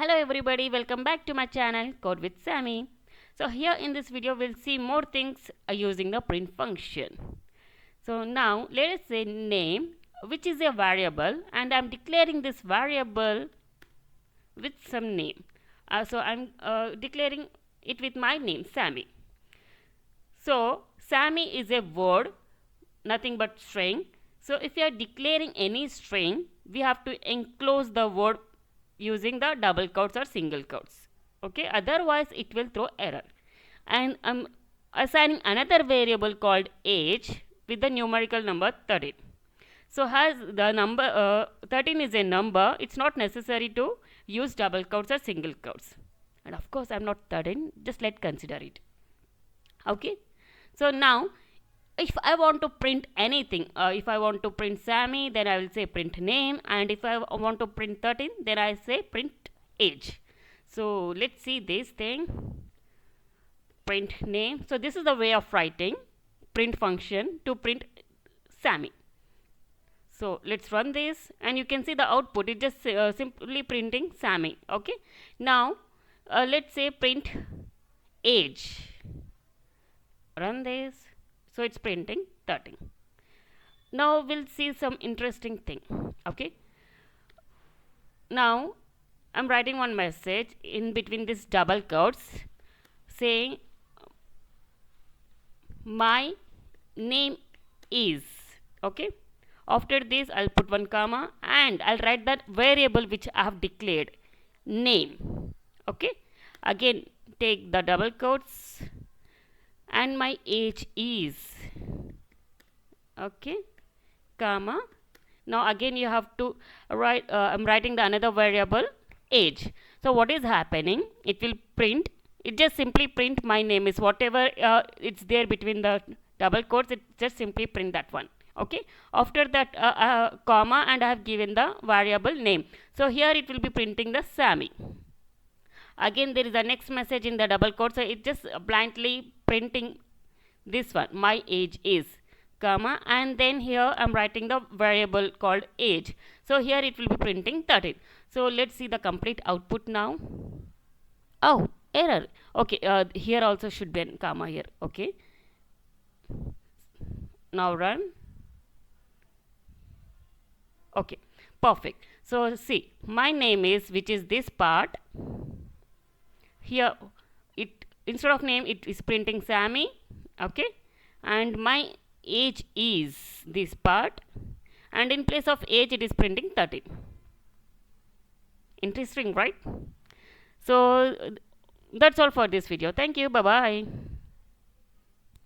Hello everybody, welcome back to my channel Code with Sammy. So here in this video we'll see more things using the print function. So now let us say name, which is a variable, and I'm declaring this variable with some name. So I'm declaring it with my name Sammy. So Sammy is a word, nothing but string. So if you are declaring any string, we have to enclose the word using the double quotes or single quotes. Okay, otherwise it will throw error. And I'm assigning another variable called age with the numerical number 13. So as the number 13 is a number, it's not necessary to use double quotes or single quotes. And of course I'm not 13, just let's consider it. Okay, so now if I want to print anything, if I want to print Sammy, then I will say print name, and if I want to print 13, then I say print age. So let's see this thing, print name. So this is the way of writing print function to print Sammy. So let's run this, and you can see the output, it just simply printing Sammy. Okay, now let's say print age, run this. So it's printing 13. Now we'll see some interesting thing. Okay, now I'm writing one message in between these double quotes saying my name is. Okay, after this I'll put one comma and I'll write that variable which I have declared, name. Okay, again take the double quotes and my age is. Okay, comma. Now again you have to write, I'm writing the another variable age. So what is happening, it will print, it just simply print my name is, whatever it's there between the double quotes, it just simply print that one. Okay, after that comma, and I have given the variable name. So here it will be printing the Sammy. Again there is a next message in the double quote, so it just blindly printing this one, my age is, comma, and then here I'm writing the variable called age. So here it will be printing 13. So let's see the complete output now. Oh, error. Okay, here also should be a comma here. Okay, now run. Okay, perfect. So see, my name is, which is this part. Here it, instead of name, it is printing Sammy. Okay, and my age is this part, and in place of age it is printing 13. Interesting, right? So that's all for this video. Thank you. Bye bye.